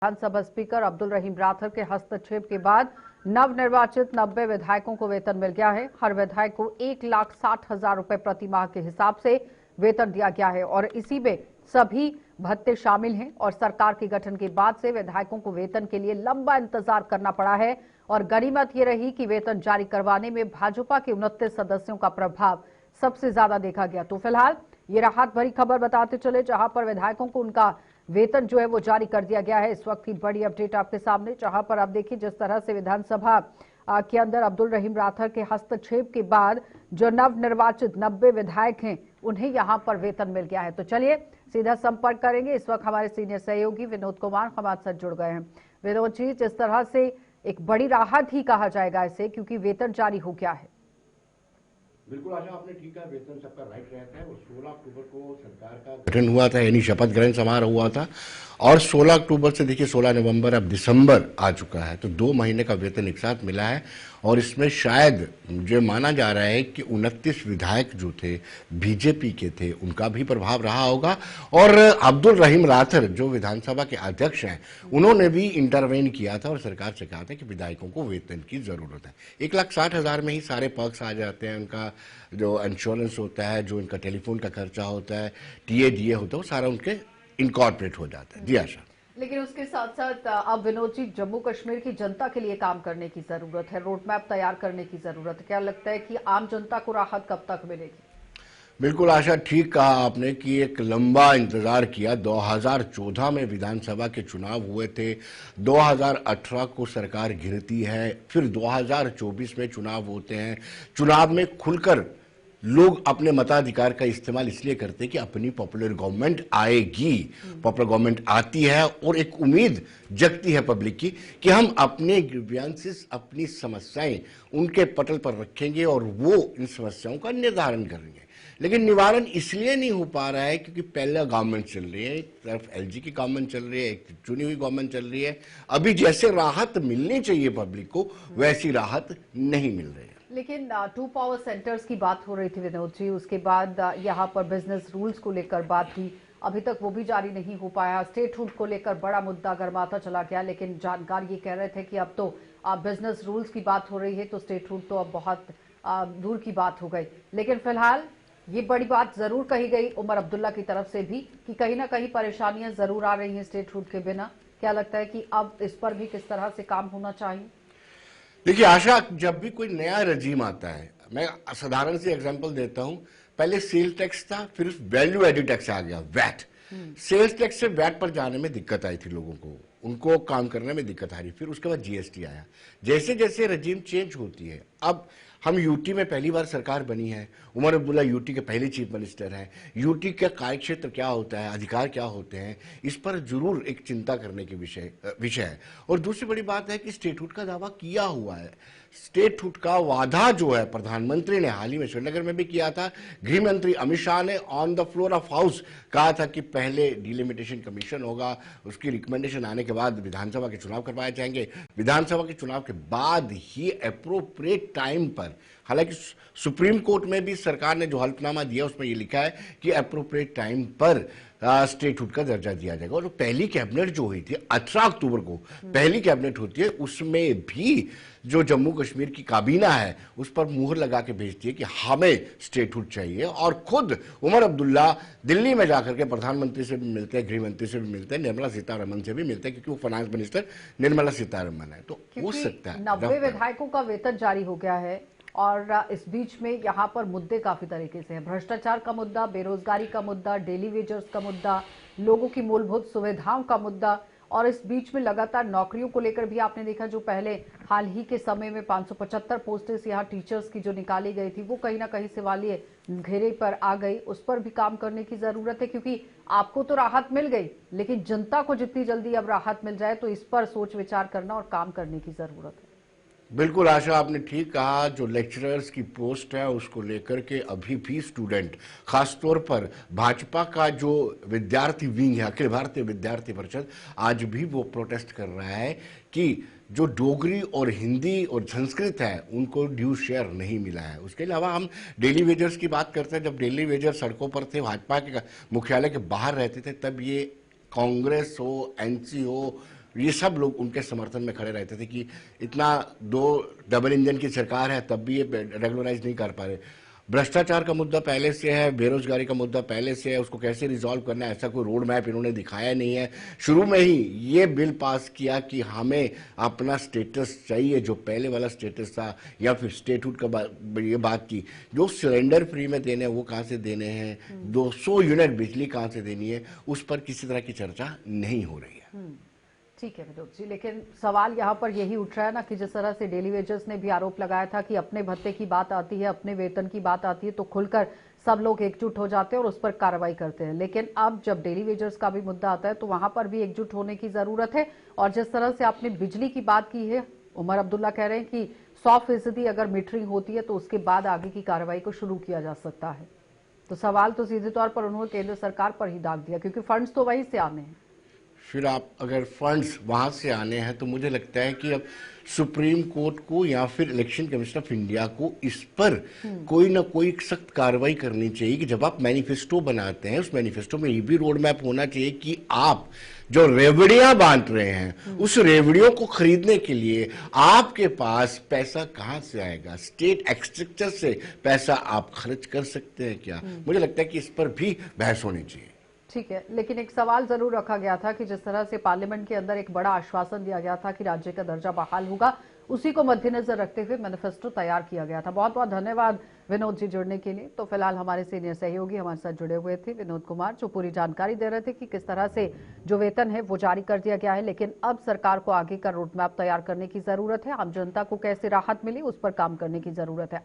विधानसभा speaker Abdul रहीम राठौर के हस्तक्षेप के बाद नवनिर्वाचित 90 विधायकों को वेतन मिल गया है। हर विधायक को 1,60,000 रुपए प्रति माह के हिसाब से वेतन दिया गया है और इसी में सभी भत्ते शामिल हैं। और सरकार के गठन के बाद से विधायकों को वेतन के लिए लंबा इंतजार करना पड़ा है और गनीमत ये रही कि वेतन जारी करवाने में भाजपा के 29 सदस्यों का प्रभाव सबसे ज्यादा देखा गया। तो फिलहाल ये राहत भरी खबर बताते चले, जहां पर विधायकों को उनका वेतन जो है वो जारी कर दिया गया है। इस वक्त की बड़ी अपडेट आपके सामने, जहां पर आप देखिए जिस तरह से विधानसभा के अंदर अब्दुल रहीम राठौर के हस्तक्षेप के बाद जो नवनिर्वाचित 90 विधायक हैं उन्हें यहां पर वेतन मिल गया है। तो चलिए सीधा संपर्क करेंगे। इस वक्त हमारे सीनियर सहयोगी विनोद कुमार हमारे साथ जुड़ गए हैं। विनोद जी, जिस तरह से एक बड़ी राहत ही कहा जाएगा इसे, क्योंकि वेतन जारी हो गया है। बिल्कुल आशा, आपने ठीक है, वेतन सबका राइट रहता है। और 16 अक्टूबर को सरकार का गठन हुआ था, यानी शपथ ग्रहण समारोह हुआ था और 16 अक्टूबर से देखिए 16 नवंबर अब दिसंबर आ चुका है, तो 2 महीने का वेतन एक साथ मिला है। और इसमें शायद मुझे माना जा रहा है कि 29 विधायक जो थे बीजेपी के थे उनका भी प्रभाव रहा होगा। और अब्दुल रहीम राठौर जो विधानसभा के अध्यक्ष हैं उन्होंने भी इंटरवेन किया था और सरकार से कहा था कि विधायकों को वेतन की जरूरत है। 1,60,000 में ही सारे पर्क्स आ जाते हैं, उनका जो इंश्योरेंस होता है, जो इनका टेलीफोन का खर्चा होता है, टीए होता है, वो सारा उनके इनकॉर्पोरेट हो जाता है। जी आशा। लेकिन उसके साथ साथ अब विनोद जी, जम्मू कश्मीर की जनता के लिए काम करने की जरूरत है, रोड मैप तैयार करने की जरूरत है। क्या लगता है कि आम जनता को राहत कब तक मिलेगी? बिल्कुल आशा, ठीक कहा आपने कि एक लंबा इंतजार किया। 2014 में विधानसभा के चुनाव हुए थे, 2018 को सरकार गिरती है, फिर 2024 में चुनाव होते हैं। चुनाव में खुलकर लोग अपने मताधिकार का इस्तेमाल इसलिए करते हैं कि अपनी पॉपुलर गवर्नमेंट आएगी, पॉपुलर गवर्नमेंट आती है और एक उम्मीद जगती है पब्लिक की कि हम अपने ग्रीवियंसेस, अपनी समस्याएं उनके पटल पर रखेंगे और वो इन समस्याओं का निर्धारण करेंगे। लेकिन निवारण इसलिए नहीं हो पा रहा है क्योंकि पहले गवर्नमेंट चल रही है, एक तरफ एलजी की गवर्नमेंट चल रही है, एक चुनी हुई गवर्नमेंट चल रही है। अभी जैसे राहत मिलनी चाहिए पब्लिक को वैसी राहत नहीं मिल रही है। लेकिन 2 पावर सेंटर्स की बात हो रही थी विनोद जी, उसके बाद यहाँ पर बिजनेस रूल्स को लेकर बात थी, अभी तक वो भी जारी नहीं हो पाया। स्टेटहुड को लेकर बड़ा मुद्दा गर्माता चला गया, लेकिन जानकार ये कह रहे थे कि अब तो बिजनेस रूल्स की बात हो रही है, तो स्टेटहुड तो अब बहुत दूर की बात हो गई। लेकिन फिलहाल ये बड़ी बात जरूर कही गई उमर अब्दुल्ला की तरफ से भी कि कहीं ना कहीं परेशानियां जरूर आ रही हैं स्टेटहुड के बिना। क्या लगता है कि अब इस पर भी किस तरह से काम होना चाहिए? देखिए आशा, जब भी कोई नया रजीम आता है, मैं साधारण सी एग्जांपल देता हूं। पहले सेल टैक्स था, फिर वैल्यू एडिड टैक्स आ गया, वैट। सेल्स टैक्स से वैट पर जाने में दिक्कत आई थी लोगों को, उनको काम करने में दिक्कत आ रही। फिर उसके बाद जीएसटी आया। जैसे जैसे रजीम चेंज होती है, अब हम यूटी में पहली बार सरकार बनी है, उमर अब्दुल्ला यूटी के पहले चीफ मिनिस्टर हैं। यूटी का कार्यक्षेत्र क्या होता है, अधिकार क्या होते हैं, इस पर जरूर एक चिंता करने की विषय है। और दूसरी बड़ी बात है कि स्टेटहुड का दावा किया हुआ है। स्टेटहुड का वादा जो है प्रधानमंत्री ने हाल ही में श्रीनगर में भी किया था। गृह मंत्री अमित शाह ने on the floor of house कहा था कि पहले डिलिमिटेशन कमीशन होगा, उसकी रिकमेंडेशन आने के बाद विधानसभा के चुनाव करवाए जाएंगे, विधानसभा के चुनाव के बाद ही अप्रोप्रिएट टाइम पर। हालांकि सुप्रीम कोर्ट में भी सरकार ने जो हल्फनामा दिया उसमें यह लिखा है कि अप्रोप्रिएट टाइम पर स्टेटहुड का दर्जा दिया जाएगा। और पहली कैबिनेट जो हुई थी 18 अक्टूबर को पहली कैबिनेट होती है, उसमें भी जो जम्मू कश्मीर की काबीना है उस पर मुहर लगा के भेजती है कि हमें स्टेटहुड चाहिए। और खुद उमर अब्दुल्ला दिल्ली में जाकर के प्रधानमंत्री से भी मिलते हैं, गृह मंत्री से भी मिलते हैं, निर्मला सीतारमण से भी मिलते हैं, क्योंकि वो फाइनेंस मिनिस्टर निर्मला सीतारमण है। तो हो सकता है 90 विधायकों का वेतन जारी हो गया है और इस बीच में यहाँ पर मुद्दे काफी तरीके से हैं। भ्रष्टाचार का मुद्दा, बेरोजगारी का मुद्दा, डेली वेजर्स का मुद्दा, लोगों की मूलभूत सुविधाओं का मुद्दा, और इस बीच में लगातार नौकरियों को लेकर भी आपने देखा जो पहले हाल ही के समय में 575 पोस्टें यहाँ टीचर्स की जो निकाली गई थी वो कहीं ना कहीं सवालिए घेरे पर आ गई। उस पर भी काम करने की जरूरत है, क्योंकि आपको तो राहत मिल गई, लेकिन जनता को जितनी जल्दी अब राहत मिल जाए तो इस पर सोच विचार करना और काम करने की जरूरत है। बिल्कुल आशा, आपने ठीक कहा। जो लेक्चरर्स की पोस्ट है उसको लेकर के अभी भी स्टूडेंट, खासतौर पर भाजपा का जो विद्यार्थी विंग है, अखिल भारतीय विद्यार्थी परिषद, आज भी वो प्रोटेस्ट कर रहा है कि जो डोगरी और हिंदी और संस्कृत है उनको ड्यू शेयर नहीं मिला है। उसके अलावा हम डेली वेजर्स की बात करते हैं। जब डेली वेजर सड़कों पर थे, भाजपा के मुख्यालय के बाहर रहते थे, तब ये कांग्रेस हो, एनसी हो, ये सब लोग उनके समर्थन में खड़े रहते थे कि इतना 2 डबल इंजन की सरकार है तब भी ये रेगुलराइज नहीं कर पा रहे। भ्रष्टाचार का मुद्दा पहले से है, बेरोजगारी का मुद्दा पहले से है, उसको कैसे रिजॉल्व करना है ऐसा कोई रोड मैप इन्होंने दिखाया नहीं है। शुरू में ही ये बिल पास किया कि हमें अपना स्टेटस चाहिए, जो पहले वाला स्टेटस था, या फिर स्टेटहुड का ये बात की, जो सिलेंडर फ्री में देने हैं वो कहाँ से देने हैं, 200 यूनिट बिजली कहाँ से देनी है, उस पर किसी तरह की चर्चा नहीं हो रही है। ठीक है विनोद जी, लेकिन सवाल यहाँ पर यही उठ रहा है ना कि जिस तरह से डेली वेजर्स ने भी आरोप लगाया था कि अपने भत्ते की बात आती है, अपने वेतन की बात आती है तो खुलकर सब लोग एकजुट हो जाते हैं और उस पर कार्रवाई करते हैं, लेकिन अब जब डेली वेजर्स का भी मुद्दा आता है तो वहां पर भी एकजुट होने की जरूरत है। और जिस तरह से आपने बिजली की बात की है, उमर अब्दुल्ला कह रहे हैं कि 100% अगर मीटरिंग होती है तो उसके बाद आगे की कार्रवाई को शुरू किया जा सकता है। तो सवाल तो सीधे तौर पर उन्होंने केंद्र सरकार पर ही दाग दिया, क्योंकि फंड्स तो वहीं से आने हैं। फिर आप अगर फंड्स वहां से आने हैं तो मुझे लगता है कि अब सुप्रीम कोर्ट को या फिर इलेक्शन कमीशन ऑफ इंडिया को इस पर कोई ना कोई सख्त कार्रवाई करनी चाहिए कि जब आप मैनिफेस्टो बनाते हैं उस मैनिफेस्टो में ये भी रोड मैप होना चाहिए कि आप जो रेवड़ियां बांट रहे हैं उस रेवड़ियों को खरीदने के लिए आपके पास पैसा कहां से आएगा, स्टेट एक्सट्रेक्चर से पैसा आप खर्च कर सकते हैं क्या? मुझे लगता है कि इस पर भी बहस होनी चाहिए। ठीक है, लेकिन एक सवाल जरूर रखा गया था कि जिस तरह से पार्लियामेंट के अंदर एक बड़ा आश्वासन दिया गया था कि राज्य का दर्जा बहाल होगा, उसी को मद्देनजर रखते हुए मैनिफेस्टो तैयार किया गया था। बहुत बहुत धन्यवाद विनोद जी जुड़ने के लिए। तो फिलहाल हमारे सीनियर सहयोगी हमारे साथ जुड़े हुए थे विनोद कुमार, जो पूरी जानकारी दे रहे थे कि किस तरह से जो वेतन है वो जारी कर दिया गया है, लेकिन अब सरकार को आगे का रोड मैप तैयार करने की जरूरत है। आम जनता को कैसे राहत मिली उस पर काम करने की जरूरत है।